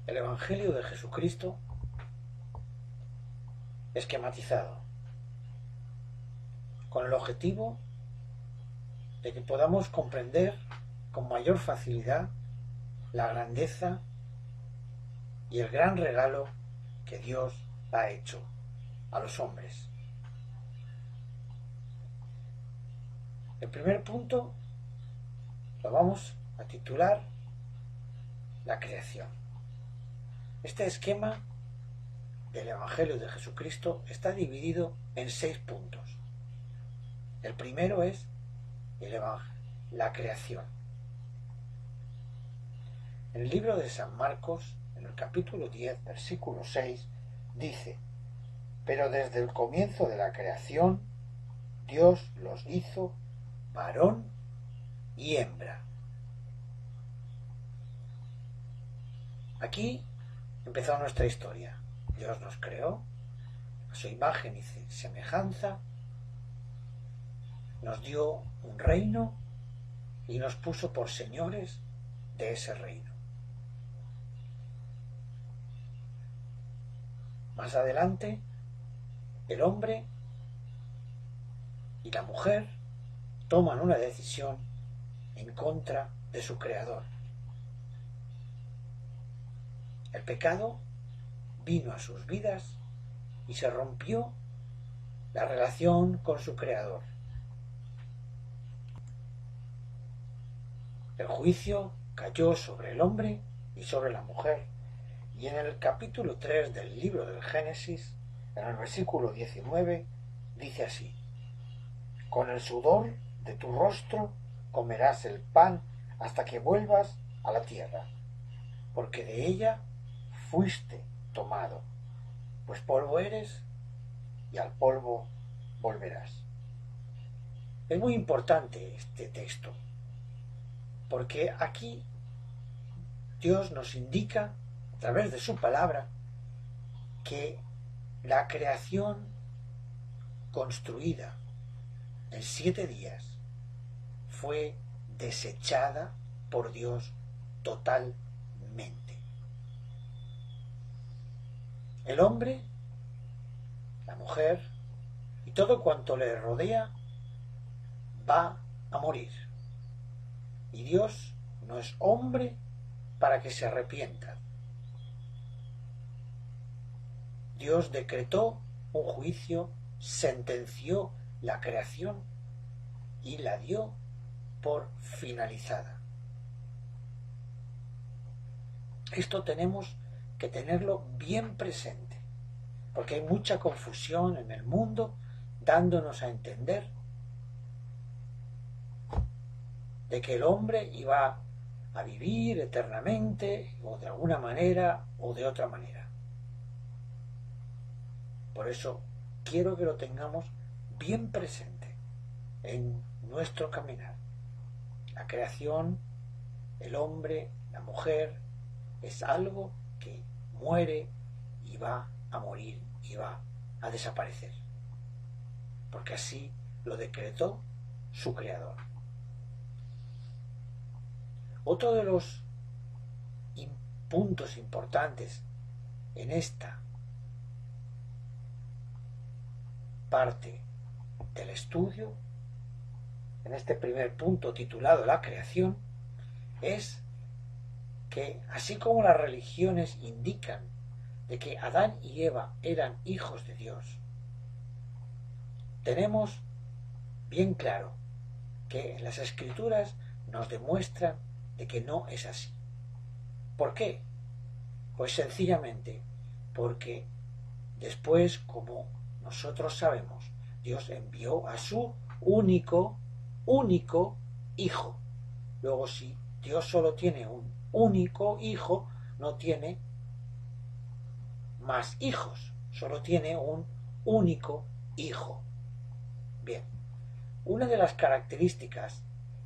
el Evangelio de Jesucristo esquematizado, con el objetivo de que podamos comprender con mayor facilidad la grandeza y el gran regalo que Dios ha hecho a los hombres. El primer punto lo vamos a titular la creación. Este esquema del Evangelio de Jesucristo está dividido en 6 puntos. El primero es la creación. En el libro de San Marcos, en el capítulo 10, versículo 6, dice: pero desde el comienzo de la creación, Dios los hizo varón y hembra. Aquí empezó nuestra historia. Dios nos creó a su imagen y semejanza, nos dio un reino y nos puso por señores de ese reino. Más adelante, el hombre y la mujer toman una decisión en contra de su creador. El pecado vino a sus vidas y se rompió la relación con su creador. El juicio cayó sobre el hombre y sobre la mujer, y en el capítulo 3 del libro del Génesis, en el versículo 19, dice así: con el sudor de tu rostro comerás el pan hasta que vuelvas a la tierra, porque de ella fuiste tomado, pues polvo eres y al polvo volverás. Es muy importante este texto, porque aquí Dios nos indica, a través de su palabra, que la creación construida en 7 días fue desechada por Dios totalmente. El hombre, la mujer y todo cuanto le rodea va a morir. Y Dios no es hombre para que se arrepienta. Dios decretó un juicio, sentenció la creación y la dio por finalizada. Esto tenemos que tenerlo bien presente, porque hay mucha confusión en el mundo dándonos a entender de que el hombre iba a vivir eternamente, o de alguna manera o de otra manera. Por eso quiero que lo tengamos bien presente en nuestro caminar. La creación, el hombre, la mujer, es algo que muere y va a morir y va a desaparecer, porque así lo decretó su creador. Otro de los puntos importantes en esta parte del estudio, en este primer punto titulado la creación, es que así como las religiones indican de que Adán y Eva eran hijos de Dios, tenemos bien claro que en las Escrituras nos demuestran de que no es así. ¿Por qué? Pues sencillamente porque después, como nosotros sabemos, Dios envió a su único hijo. Luego, si Dios solo tiene un único hijo, no tiene más hijos, solo tiene un único hijo. Bien, una de las características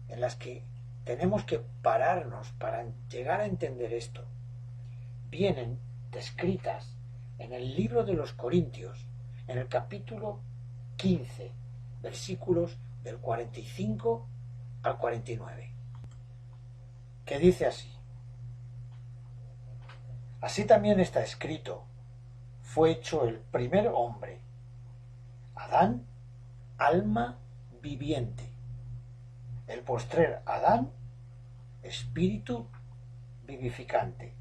en las que tenemos que pararnos para llegar a entender esto vienen descritas en el libro de los Corintios, en el capítulo 15, versículos del 45 al 49, que dice así: Así también está escrito, fue hecho el primer hombre, Adán, alma viviente. El postrer Adán, espíritu vivificante.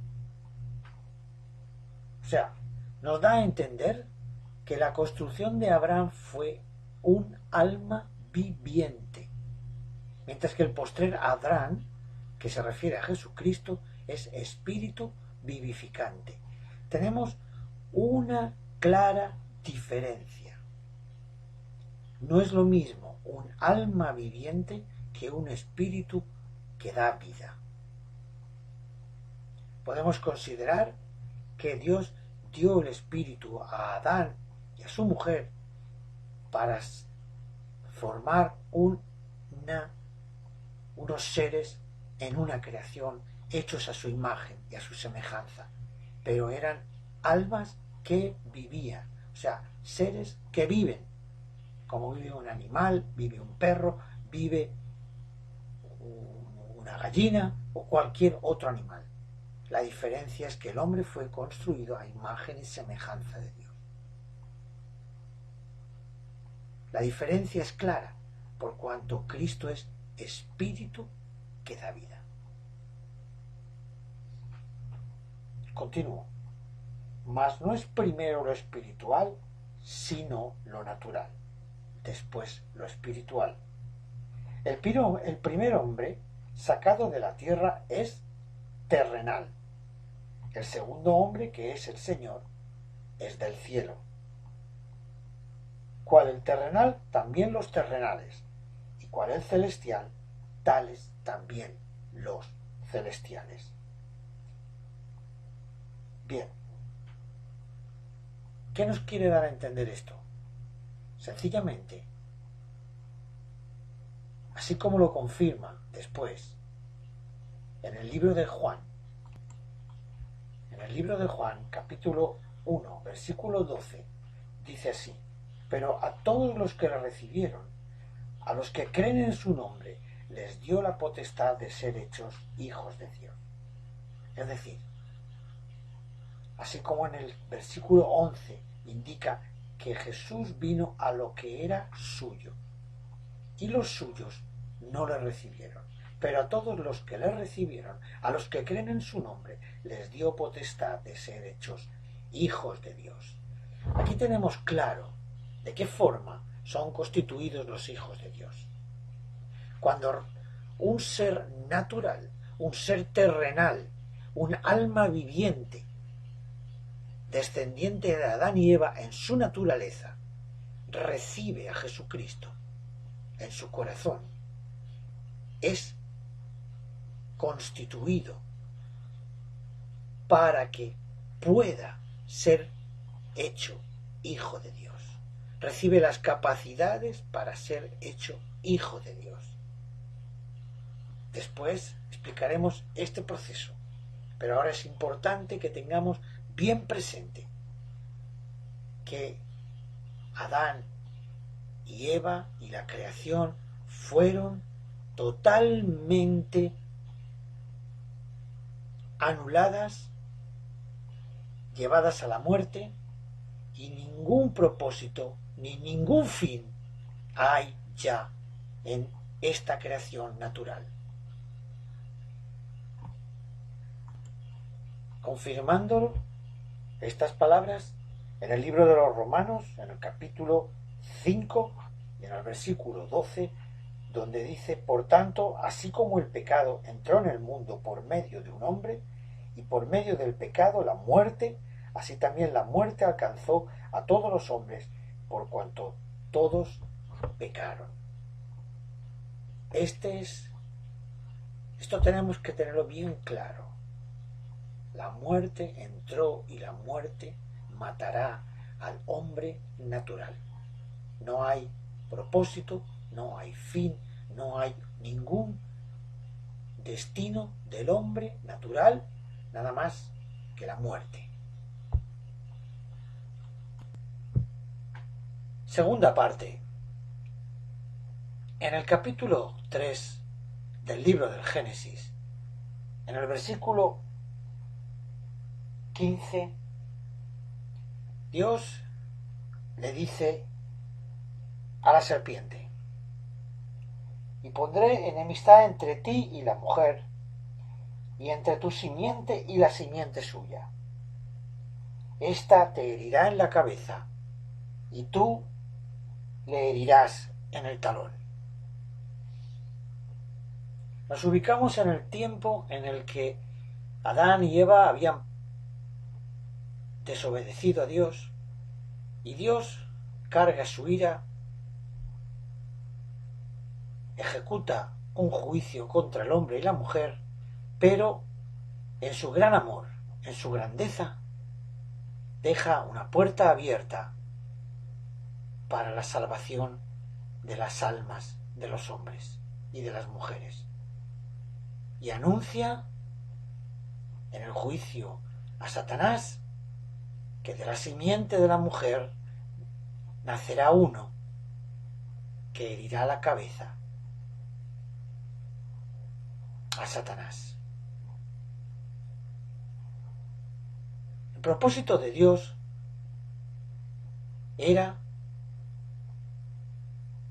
O sea, nos da a entender que la construcción de Abraham fue un alma viviente, mientras que el postrer Adán, que se refiere a Jesucristo, es espíritu vivificante. Tenemos una clara diferencia. No es lo mismo un alma viviente que un espíritu que da vida. Podemos considerar que Dios dio el espíritu a Adán y a su mujer para formar unos seres en una creación hechos a su imagen y a su semejanza, pero eran almas que vivían, o sea, seres que viven, como vive un animal, vive un perro, vive una gallina o cualquier otro animal. La diferencia es que el hombre fue construido a imagen y semejanza de Dios. La diferencia es clara, por cuanto Cristo es espíritu que da vida. Continúo. Mas no es primero lo espiritual, sino lo natural, después lo espiritual. El primer hombre sacado de la tierra es terrenal. El segundo hombre, que es el Señor, es del cielo. Cual el terrenal, también los terrenales, y cual el celestial, tales también los celestiales. Bien, ¿qué nos quiere dar a entender esto? Sencillamente, así como lo confirma después en el libro de Juan, capítulo 1, versículo 12, dice así: pero a todos los que le recibieron, a los que creen en su nombre, les dio la potestad de ser hechos hijos de Dios. Es decir, así como en el versículo 11 indica que Jesús vino a lo que era suyo, y los suyos no le recibieron, pero a todos los que le recibieron, a los que creen en su nombre, les dio potestad de ser hechos hijos de Dios. Aquí tenemos claro de qué forma son constituidos los hijos de Dios. Cuando un ser natural, un ser terrenal, un alma viviente, descendiente de Adán y Eva en su naturaleza, recibe a Jesucristo en su corazón, es constituido para que pueda ser hecho hijo de Dios. Recibe las capacidades para ser hecho hijo de Dios. Después explicaremos este proceso, pero ahora es importante que tengamos bien presente que Adán y Eva y la creación fueron totalmente anuladas, llevadas a la muerte, y ningún propósito ni ningún fin hay ya en esta creación natural. Confirmándolo estas palabras en el libro de los Romanos, en el capítulo 5 y en el versículo 12, donde dice: por tanto, así como el pecado entró en el mundo por medio de un hombre, y por medio del pecado la muerte, así también la muerte alcanzó a todos los hombres, por cuanto todos pecaron. Esto tenemos que tenerlo bien claro. La muerte entró y la muerte matará al hombre natural. No hay propósito, no hay fin, no hay ningún destino del hombre natural, nada más que la muerte. Segunda parte. En el capítulo 3 del libro del Génesis, en el versículo 15, Dios le dice a la serpiente: y pondré enemistad entre ti y la mujer, y entre tu simiente y la simiente suya. Esta te herirá en la cabeza, y tú le herirás en el talón. Nos ubicamos en el tiempo en el que Adán y Eva habían desobedecido a Dios, y Dios carga su ira, ejecuta un juicio contra el hombre y la mujer, pero en su gran amor, en su grandeza, deja una puerta abierta para la salvación de las almas de los hombres y de las mujeres. Y anuncia en el juicio a Satanás que de la simiente de la mujer nacerá uno que herirá la cabeza a Satanás. El propósito de Dios era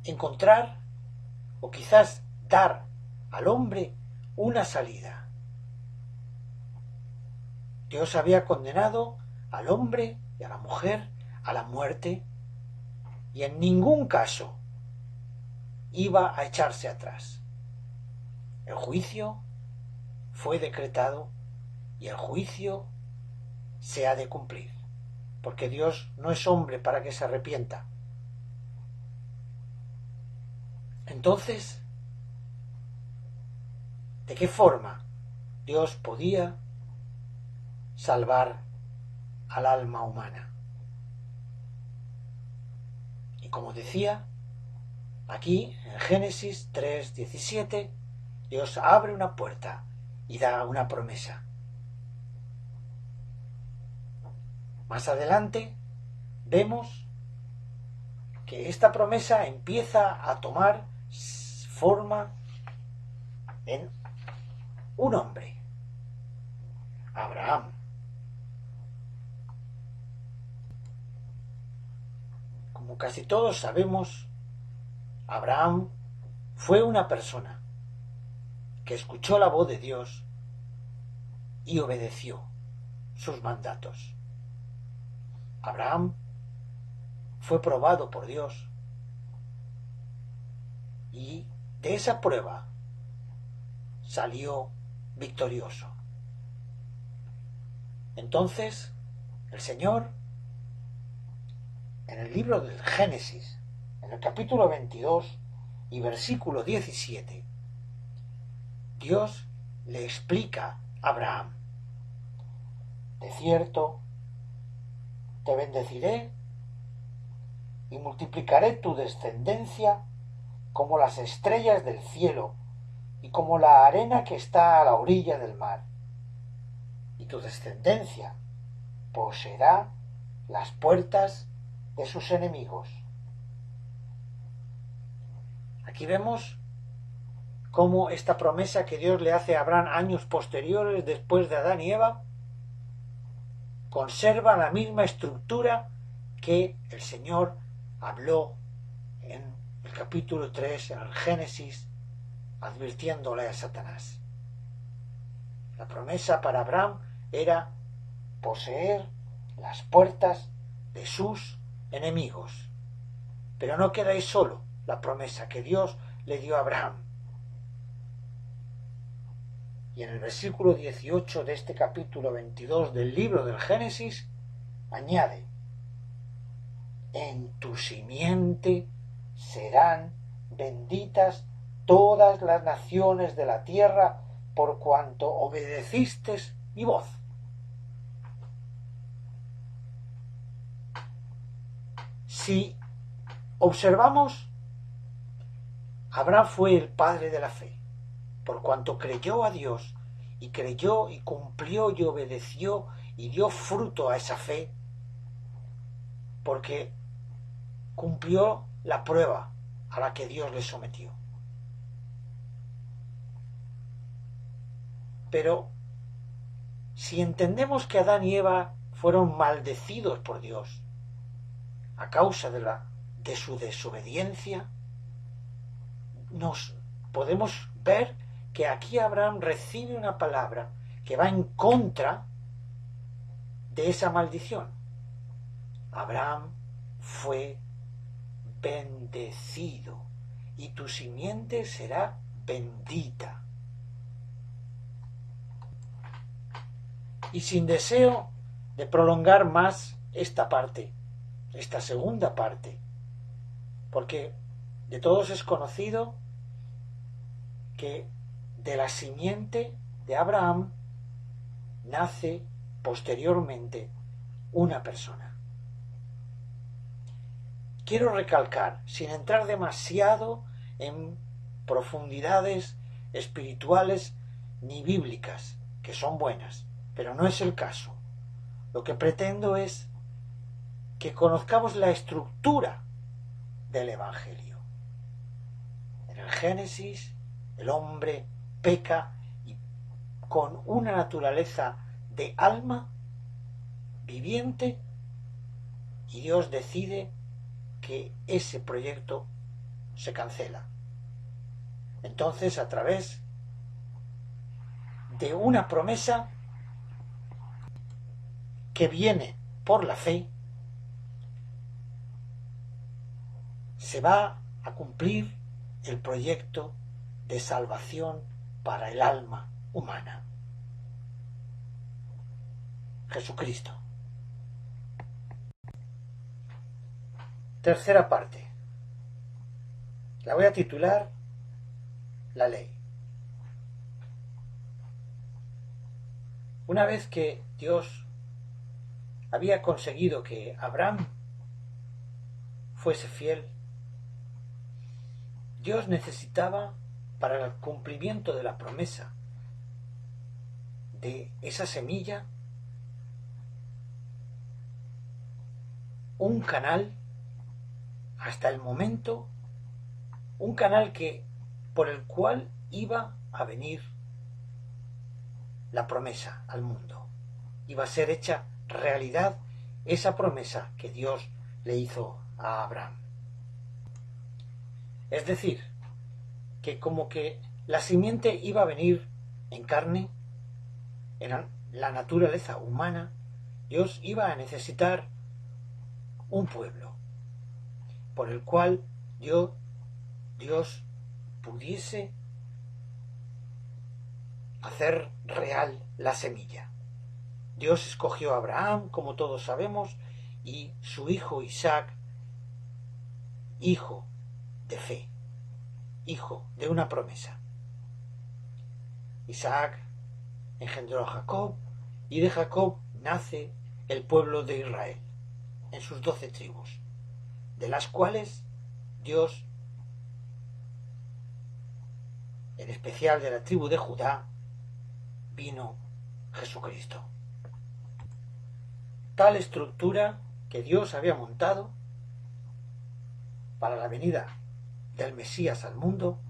encontrar o quizás dar al hombre una salida. Dios había condenado al hombre y a la mujer a la muerte y en ningún caso iba a echarse atrás. El juicio fue decretado y el juicio se ha de cumplir, porque Dios no es hombre para que se arrepienta. Entonces, ¿de qué forma Dios podía salvar al alma humana? Y como decía, aquí en Génesis 3:17, Dios abre una puerta y da una promesa. Más adelante vemos que esta promesa empieza a tomar forma en un hombre, Abraham. Como casi todos sabemos, Abraham fue una persona que escuchó la voz de Dios y obedeció sus mandatos. Abraham fue probado por Dios y de esa prueba salió victorioso. Entonces, el Señor, en el libro del Génesis, en el capítulo 22 y versículo 17, Dios le explica a Abraham: de cierto, te bendeciré y multiplicaré tu descendencia como las estrellas del cielo y como la arena que está a la orilla del mar. Y tu descendencia poseerá las puertas de sus enemigos. Aquí vemos cómo esta promesa que Dios le hace a Abraham años posteriores, después de Adán y Eva, conserva la misma estructura que el Señor habló en el capítulo 3, en el Génesis, advirtiéndole a Satanás. La promesa para Abraham era poseer las puertas de sus enemigos. Pero no queda ahí solo la promesa que Dios le dio a Abraham. Y en el versículo 18 de este capítulo 22 del libro del Génesis añade: en tu simiente serán benditas todas las naciones de la tierra, por cuanto obedeciste mi voz. Si observamos, Abraham fue el padre de la fe, por cuanto creyó a Dios, y creyó y cumplió y obedeció y dio fruto a esa fe, porque cumplió la prueba a la que Dios le sometió. Pero Si entendemos que Adán y Eva fueron maldecidos por Dios a causa de su desobediencia, nos podemos ver que aquí Abraham recibe una palabra que va en contra de esa maldición. Abraham fue bendecido y tu simiente será bendita. Y sin deseo de prolongar más esta parte, esta segunda parte, porque de todos es conocido que de la simiente de Abraham nace posteriormente una persona. Quiero recalcar, sin entrar demasiado en profundidades espirituales ni bíblicas, que son buenas, pero no es el caso. Lo que pretendo es que conozcamos la estructura del Evangelio. En el Génesis, el hombre peca y con una naturaleza de alma viviente, y Dios decide que ese proyecto se cancela. Entonces, a través de una promesa que viene por la fe, se va a cumplir el proyecto de salvación para el alma humana. Jesucristo. Tercera parte. La voy a titular La ley. Una vez que Dios había conseguido que Abraham fuese fiel, Dios necesitaba, para el cumplimiento de la promesa de esa semilla, un canal hasta el momento, un canal por el cual iba a venir la promesa al mundo. Iba a ser hecha realidad esa promesa que Dios le hizo a Abraham. Es decir, que como que la simiente iba a venir en carne, en la naturaleza humana, Dios iba a necesitar un pueblo por el cual Dios pudiese hacer real la semilla. Dios escogió a Abraham, como todos sabemos, y su hijo Isaac, hijo de fe, hijo de una promesa. Isaac engendró a Jacob, y de Jacob nace el pueblo de Israel, en sus 12 tribus, de las cuales Dios, en especial de la tribu de Judá, vino Jesucristo. Tal estructura que Dios había montado para la venida del Mesías al mundo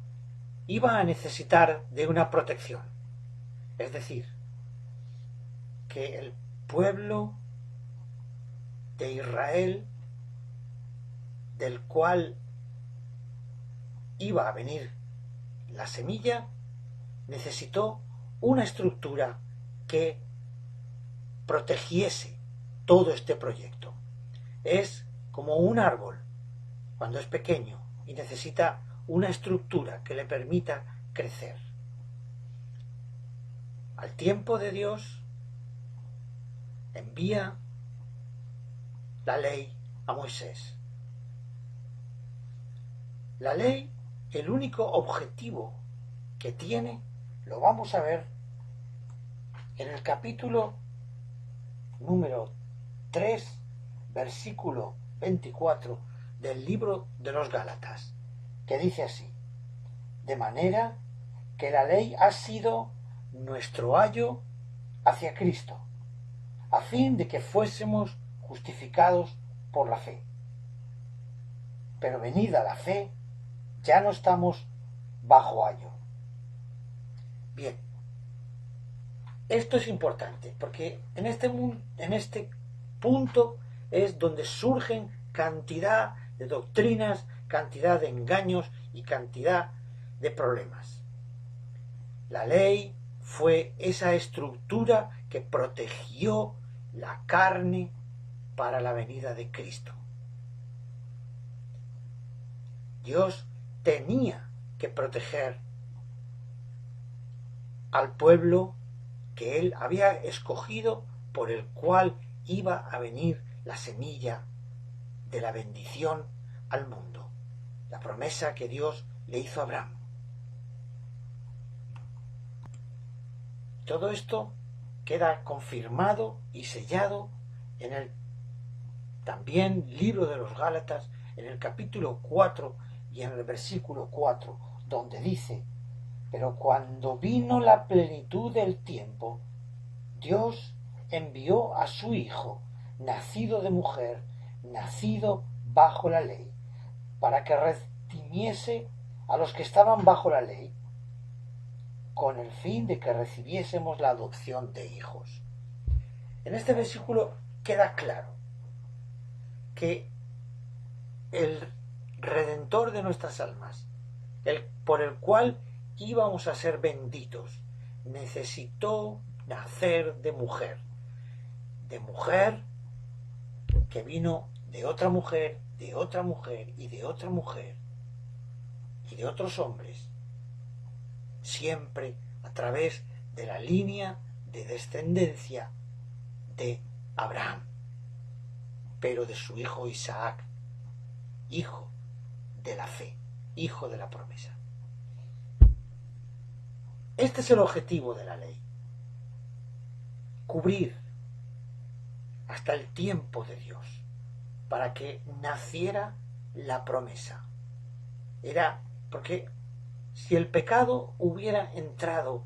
iba a necesitar de una protección. Es decir, que el pueblo de Israel, del cual iba a venir la semilla, necesitó una estructura que protegiese todo este proyecto. Es como un árbol cuando es pequeño y necesita una estructura que le permita crecer. Al tiempo de Dios envía la ley a Moisés. La ley, el único objetivo que tiene, lo vamos a ver en el capítulo número 3, versículo 24 del libro de los Gálatas, que dice así: de manera que la ley ha sido nuestro ayo hacia Cristo, a fin de que fuésemos justificados por la fe. Pero venida la fe, ya no estamos bajo ayo. Bien, Esto es importante porque en este punto es donde surgen cantidad de doctrinas, cantidad de engaños y cantidad de problemas. La ley fue esa estructura que protegió la carne para la venida de Cristo. Dios tenía que proteger al pueblo que él había escogido, por el cual iba a venir la semilla de la bendición al mundo, la promesa que Dios le hizo a Abraham. Todo esto queda confirmado y sellado en el también libro de los Gálatas, en el capítulo 4 y en el versículo 4, donde dice: pero cuando vino la plenitud del tiempo, Dios envió a su Hijo, nacido de mujer, nacido bajo la ley, para que redimiese a los que estaban bajo la ley, con el fin de que recibiésemos la adopción de hijos. En este versículo queda claro que el Redentor de nuestras almas, el por el cual íbamos a ser benditos, necesitó nacer de mujer que vino de otra mujer, de otra mujer y de otra mujer y de otros hombres, siempre a través de la línea de descendencia de Abraham, pero de su hijo Isaac, hijo de la fe, hijo de la promesa. Este es el objetivo de la ley: cubrir hasta el tiempo de Dios para que naciera la promesa. Era porque si el pecado hubiera entrado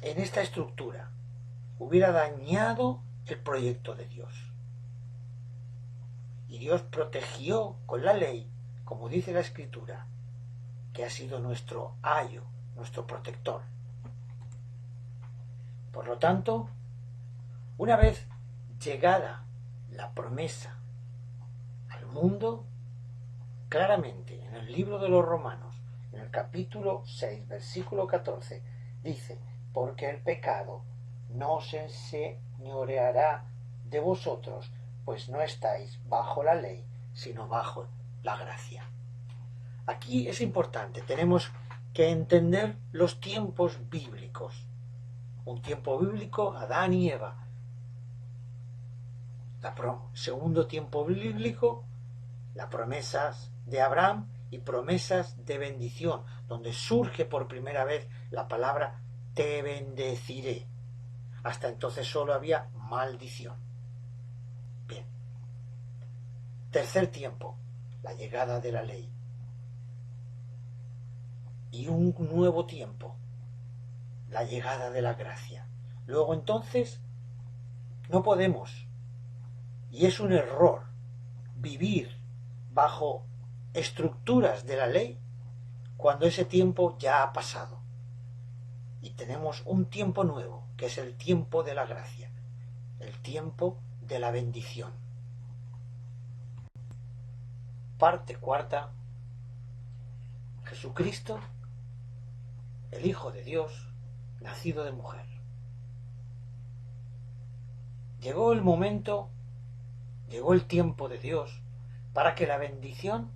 en esta estructura, hubiera dañado el proyecto de Dios. Y Dios protegió con la ley, como dice la Escritura, que ha sido nuestro ayo, nuestro protector. Por lo tanto, una vez llegada la promesa al mundo, claramente en el libro de los Romanos, en el capítulo 6, versículo 14, dice: porque el pecado no se enseñoreará de vosotros, pues no estáis bajo la ley, sino bajo la gracia. Aquí es importante, tenemos que entender los tiempos bíblicos. Un tiempo bíblico, Adán y Eva. Segundo tiempo bíblico, las promesas de Abraham y promesas de bendición, donde surge por primera vez la palabra te bendeciré. Hasta entonces solo había maldición. Bien. Tercer tiempo, la llegada de la ley. Y un nuevo tiempo, la llegada de la gracia. Luego entonces no podemos, y es un error, vivir bajo estructuras de la ley cuando ese tiempo ya ha pasado. Y tenemos un tiempo nuevo, que es el tiempo de la gracia, el tiempo de la bendición. Parte cuarta. Jesucristo, el Hijo de Dios, nacido de mujer. Llegó el momento, llegó el tiempo de Dios para que la bendición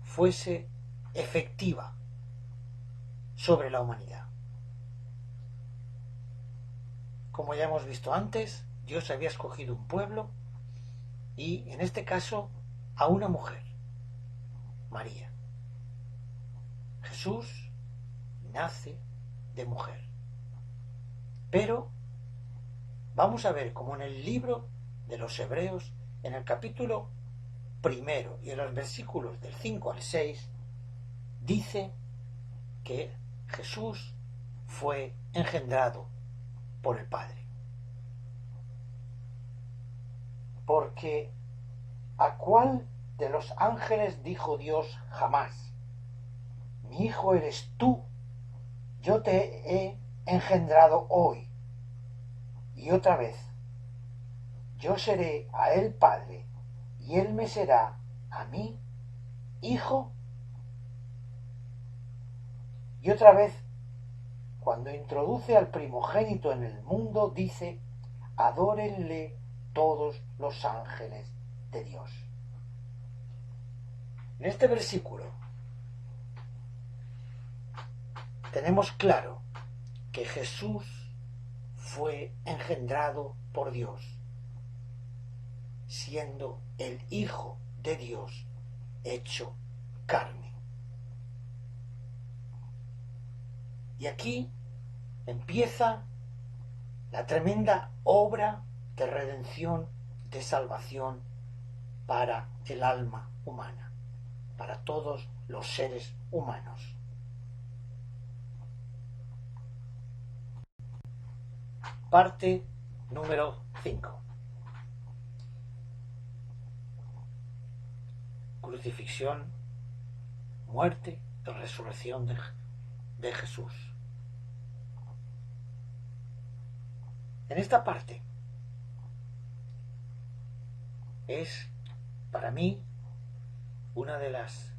fuese efectiva sobre la humanidad. Como ya hemos visto antes, Dios había escogido un pueblo y, en este caso, a una mujer, María. Jesús nace de mujer. Pero vamos a ver cómo en el libro de los Hebreos, en el capítulo 1 y en los versículos del 5 al 6, dice que Jesús fue engendrado por el Padre. Porque ¿a cuál de los ángeles dijo Dios jamás: mi hijo eres tú, yo te he engendrado hoy? Y otra vez, yo seré a él padre, y él me será a mí hijo. Y otra vez, cuando introduce al primogénito en el mundo, dice, adórenle todos los ángeles de Dios. En este versículo tenemos claro que Jesús fue engendrado por Dios, siendo el Hijo de Dios hecho carne. Y aquí empieza la tremenda obra de redención, de salvación para el alma humana, para todos los seres humanos. Parte número 5. Crucifixión, muerte y resurrección de Jesús. En esta parte es, para mí, una de las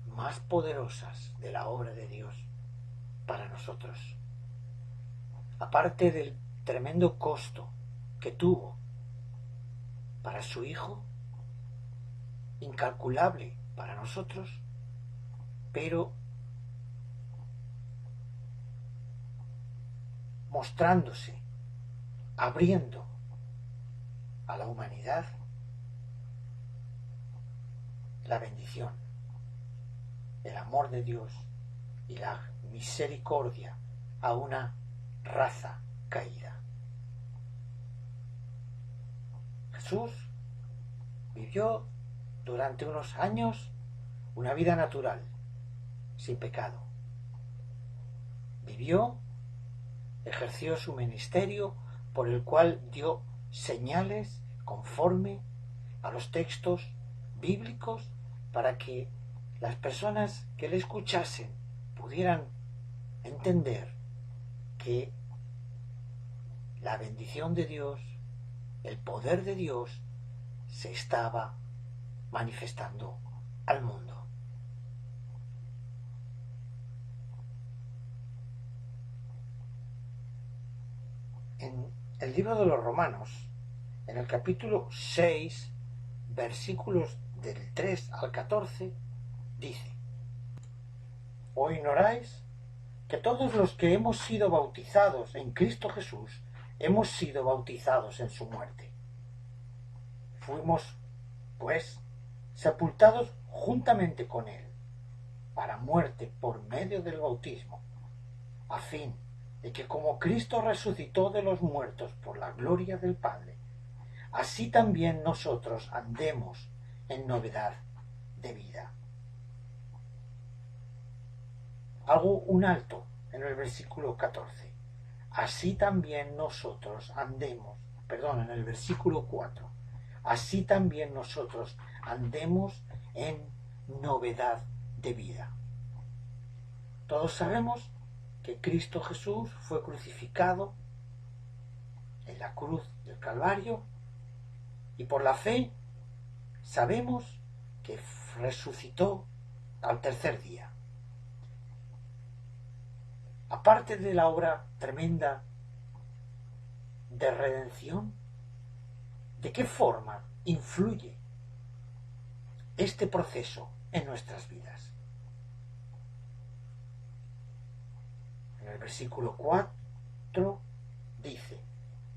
más poderosas de la obra de Dios para nosotros. Aparte del tremendo costo que tuvo para su Hijo, incalculable para nosotros, pero mostrándose, abriendo a la humanidad la bendición, el amor de Dios y la misericordia a una raza caída. Jesús vivió durante unos años una vida natural, sin pecado. Vivió, ejerció su ministerio por el cual dio señales conforme a los textos bíblicos para que las personas que le escuchasen pudieran entender que la bendición de Dios, el poder de Dios, se estaba manifestando al mundo. En el libro de los Romanos, en el capítulo 6, versículos del 3 al 14, dice: ¿O ignoráis que todos los que hemos sido bautizados en Cristo Jesús hemos sido bautizados en su muerte? Fuimos, pues, sepultados juntamente con él para muerte por medio del bautismo, a fin de que como Cristo resucitó de los muertos por la gloria del Padre, así también nosotros andemos en novedad de vida. Hago un alto en el versículo 14. Así también nosotros andemos, en el versículo 4. Así también nosotros andemos en novedad de vida. Todos sabemos que Cristo Jesús fue crucificado en la cruz del Calvario y por la fe sabemos que resucitó al tercer día. Aparte de la obra tremenda de redención, ¿de qué forma influye este proceso en nuestras vidas? En el versículo 4 dice: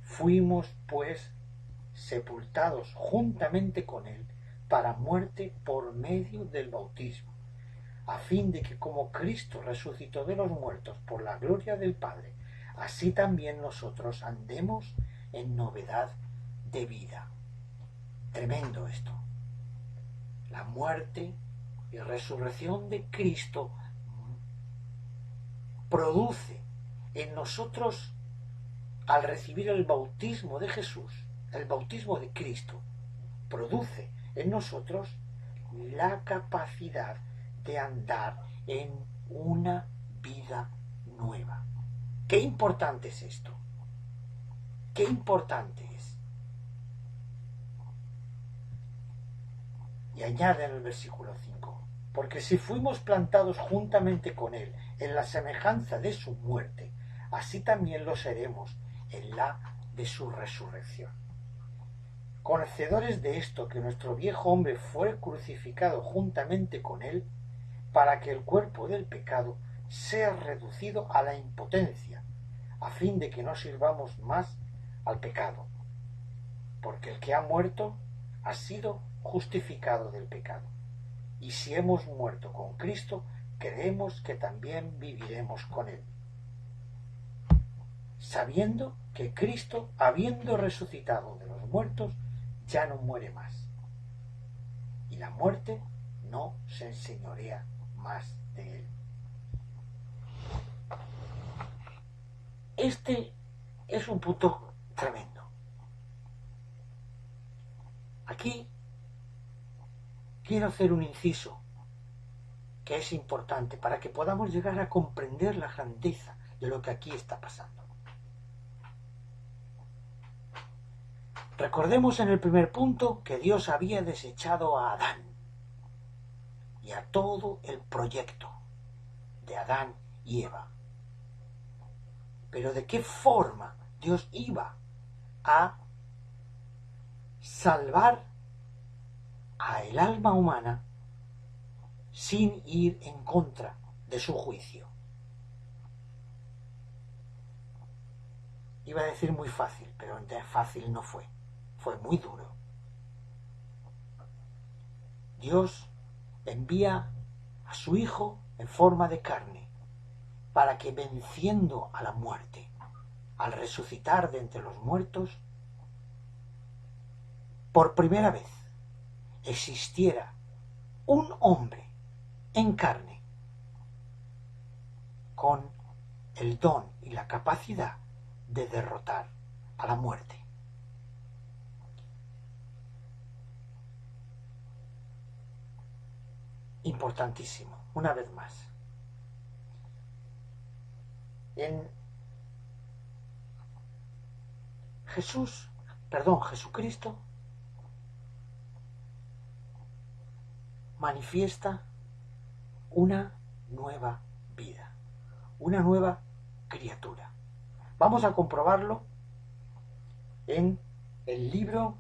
fuimos pues sepultados juntamente con él para muerte por medio del bautismo, a fin de que como Cristo resucitó de los muertos por la gloria del Padre, así también nosotros andemos en novedad de vida. Tremendo esto. La muerte y resurrección de Cristo produce en nosotros, al recibir el bautismo de Jesús, el bautismo de Cristo, produce en nosotros la capacidad de andar en una vida nueva. Qué importante es esto. qué importante es. Y añade en el versículo 5, porque si fuimos plantados juntamente con Él en la semejanza de su muerte, así también lo seremos en la de su resurrección. Conocedores de esto, que nuestro viejo hombre fue crucificado juntamente con Él, para que el cuerpo del pecado sea reducido a la impotencia, a fin de que no sirvamos más al pecado, porque el que ha muerto ha sido justificado del pecado. Y si hemos muerto con Cristo, creemos que también viviremos con Él, sabiendo que Cristo, habiendo resucitado de los muertos, ya no muere más, y la muerte no se enseñorea más de Él. Este es un punto tremendo. Aquí quiero hacer un inciso que es importante para que podamos llegar a comprender la grandeza de lo que aquí está pasando. Recordemos en el primer punto que Dios había desechado a Adán y a todo el proyecto de Adán y Eva. Pero ¿de qué forma Dios iba a salvar a el alma humana sin ir en contra de su juicio? Iba a decir muy fácil, pero fácil no fue. Fue muy duro. Dios envía a su Hijo en forma de carne para que, venciendo a la muerte, al resucitar de entre los muertos, por primera vez existiera un hombre en carne con el don y la capacidad de derrotar a la muerte. Importantísimo, una vez más. En Jesucristo manifiesta una nueva vida, una nueva criatura. Vamos a comprobarlo en el libro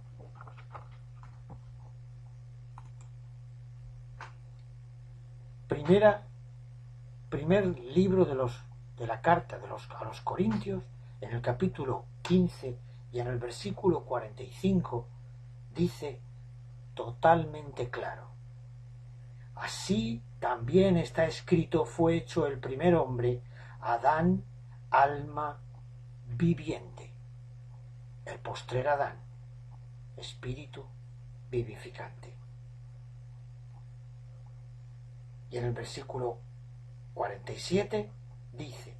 primer libro de la carta a los Corintios, en el capítulo 15 y en el versículo 45, dice totalmente claro: así también está escrito, fue hecho el primer hombre, Adán, alma viviente; el postrer Adán, espíritu vivificante. Y en el versículo 47 dice: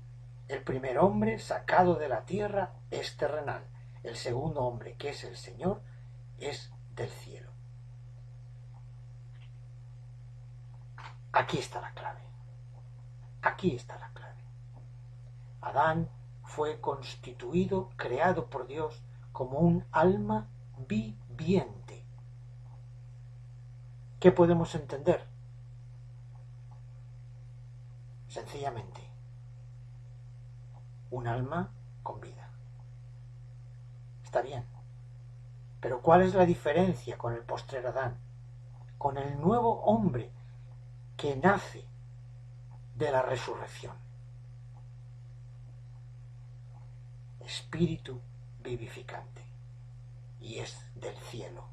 el primer hombre sacado de la tierra es terrenal, el segundo hombre, que es el Señor, es del cielo. Aquí está la clave. Aquí está la clave. Adán fue constituido, creado por Dios, como un alma viviente. ¿Qué podemos entender? Sencillamente, un alma con vida. Está bien. Pero ¿cuál es la diferencia con el postrer Adán? Con el nuevo hombre que nace de la resurrección. Espíritu vivificante. Y es del cielo.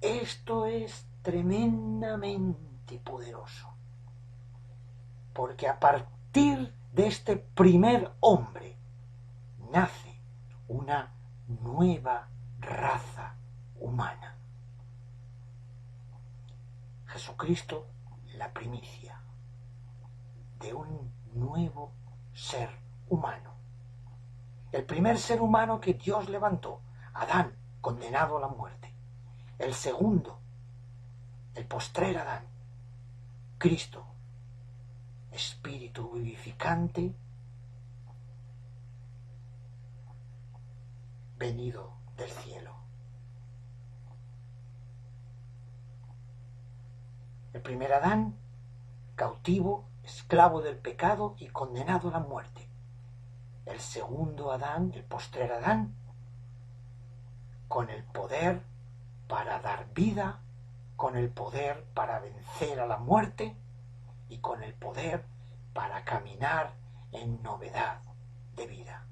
Esto es tremendamente poderoso. Porque a partir de este primer hombre nace una nueva raza humana. Jesucristo, la primicia de un nuevo ser humano. El primer ser humano que Dios levantó, Adán, condenado a la muerte. El segundo, el postrer Adán, Cristo, espíritu vivificante, venido del cielo. El primer Adán, cautivo, esclavo del pecado y condenado a la muerte. El segundo Adán, el postrer Adán, con el poder para dar vida, con el poder para vencer a la muerte y con el poder para caminar en novedad de vida.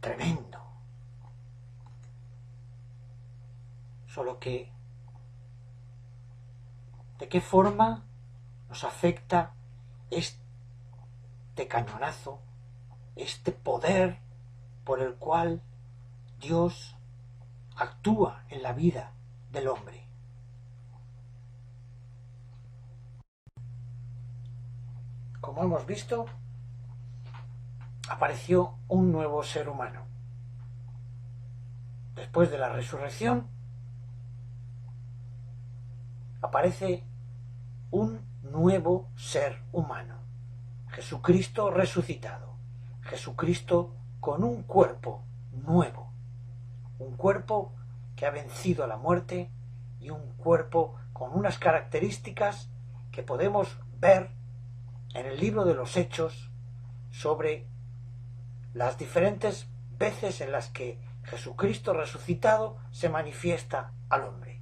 Tremendo. Solo que, ¿de qué forma nos afecta este cañonazo, este poder por el cual Dios actúa en la vida del hombre? Como hemos visto, apareció un nuevo ser humano. Después de la resurrección, aparece un nuevo ser humano. Jesucristo resucitado. Jesucristo con un cuerpo nuevo. Un cuerpo que ha vencido a la muerte y un cuerpo con unas características que podemos ver en el libro de los Hechos sobre las diferentes veces en las que Jesucristo resucitado se manifiesta al hombre.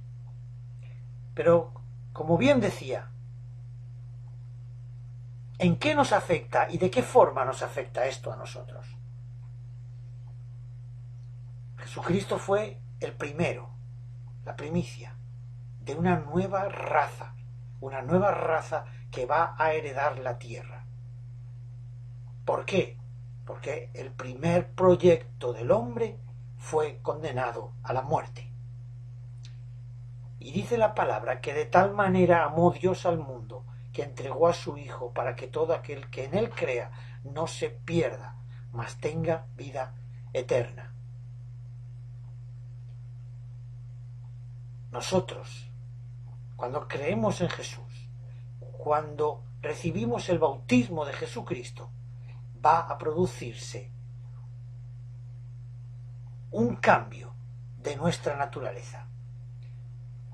Pero, como bien decía, ¿en qué nos afecta y de qué forma nos afecta esto a nosotros? Jesucristo fue el primero, la primicia, de una nueva raza que va a heredar la tierra. ¿Por qué? Porque el primer proyecto del hombre fue condenado a la muerte. Y dice la palabra que de tal manera amó Dios al mundo que entregó a su Hijo para que todo aquel que en él crea no se pierda, mas tenga vida eterna. Nosotros, cuando creemos en Jesús, cuando recibimos el bautismo de Jesucristo, va a producirse un cambio de nuestra naturaleza.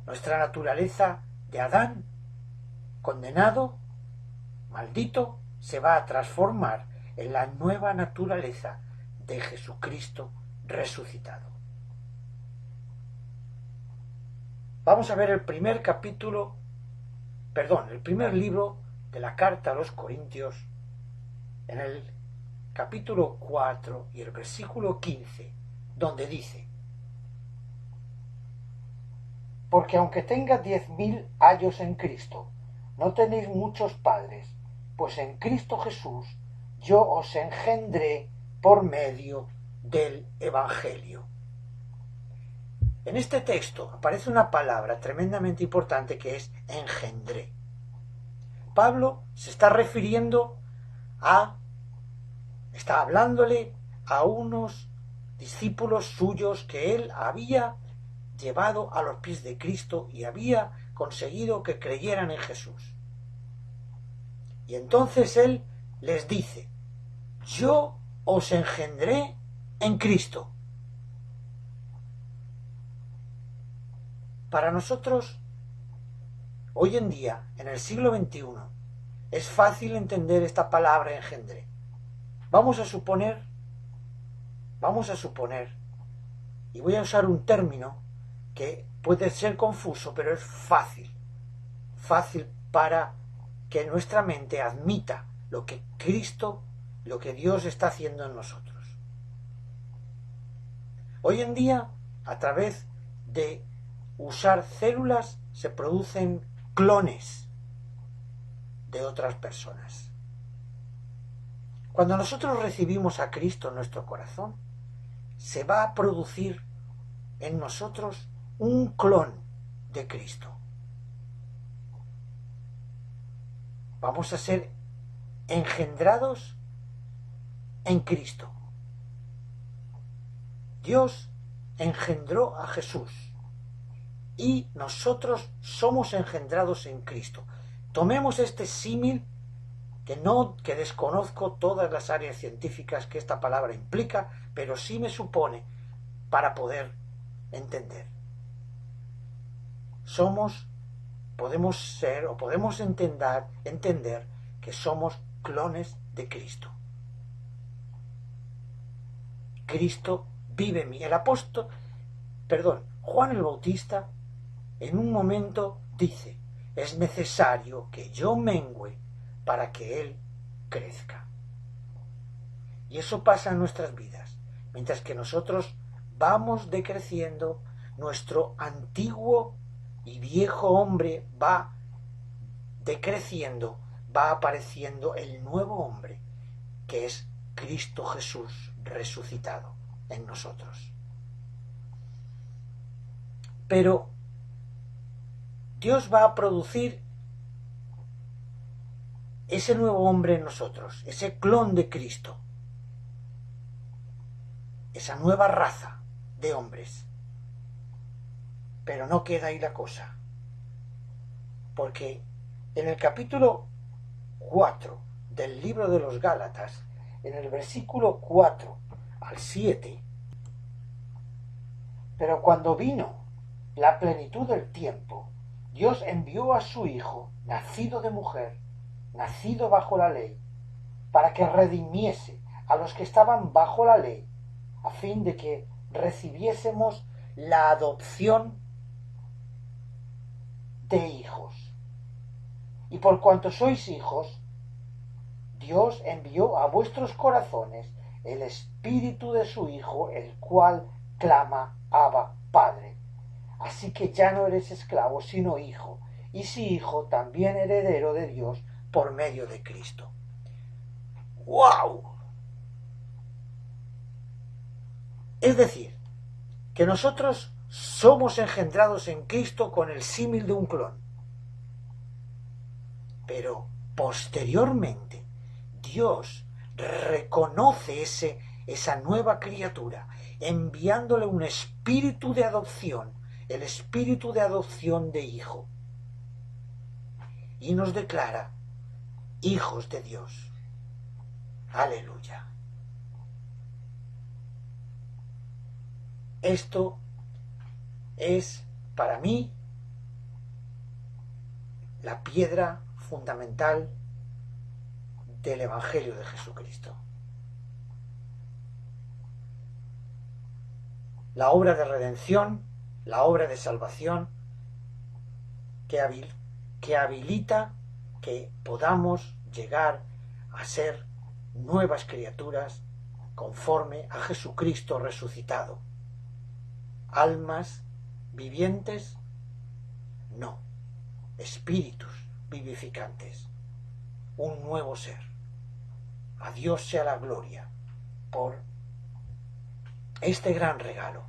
Nuestra naturaleza de Adán, condenado, maldito, se va a transformar en la nueva naturaleza de Jesucristo resucitado. Vamos a ver el primer libro de la carta a los Corintios, en el capítulo 4 y el versículo 15, donde dice: porque aunque tenga 10.000 años en Cristo, no tenéis muchos padres, pues en Cristo Jesús yo os engendré por medio del Evangelio. En este texto aparece una palabra tremendamente importante que es engendré. Pablo se está refiriendo está hablándole a unos discípulos suyos que él había llevado a los pies de Cristo y había conseguido que creyeran en Jesús. Y entonces él les dice: yo os engendré en Cristo. Para nosotros, hoy en día, en el siglo XXI, es fácil entender esta palabra engendré. Vamos a suponer, y voy a usar un término que puede ser confuso, pero es fácil para que nuestra mente admita lo que Cristo, lo que Dios está haciendo en nosotros. Hoy en día, a través de usar células, se producen clones de otras personas. Cuando nosotros recibimos a Cristo en nuestro corazón, se va a producir en nosotros un clon de Cristo. Vamos a ser engendrados en Cristo. Dios engendró a Jesús y nosotros somos engendrados en Cristo. Tomemos este símil que desconozco todas las áreas científicas que esta palabra implica, pero sí me supone para poder entender. Podemos ser o podemos entender que somos clones de Cristo. Cristo vive en mí. Juan el Bautista en un momento dice: es necesario que yo mengüe para que Él crezca. Y eso pasa en nuestras vidas. Mientras que nosotros vamos decreciendo, nuestro antiguo y viejo hombre va decreciendo, va apareciendo el nuevo hombre, que es Cristo Jesús resucitado en nosotros. Pero Dios va a producir ese nuevo hombre en nosotros, ese clon de Cristo, esa nueva raza de hombres. Pero no queda ahí la cosa, porque en el capítulo 4 del libro de los Gálatas, en el versículo 4 al 7, pero cuando vino la plenitud del tiempo, Dios envió a su Hijo, nacido de mujer, nacido bajo la ley, para que redimiese a los que estaban bajo la ley, a fin de que recibiésemos la adopción de hijos. Y por cuanto sois hijos, Dios envió a vuestros corazones el espíritu de su Hijo, el cual clama: Abba, Padre. Así que ya no eres esclavo, sino hijo, y si hijo, también heredero de Dios por medio de Cristo. ¡Wow! Es decir, que nosotros somos engendrados en Cristo con el símil de un clon. Pero posteriormente Dios reconoce esa nueva criatura, enviándole un espíritu de adopción, el espíritu de adopción de hijo, y nos declara hijos de Dios. Aleluya. Esto es para mí la piedra fundamental del Evangelio de Jesucristo. La obra de redención, la obra de salvación que habilita que podamos llegar a ser nuevas criaturas conforme a Jesucristo resucitado. ¿Almas vivientes? No, espíritus vivificantes, un nuevo ser. A Dios sea la gloria por este gran regalo.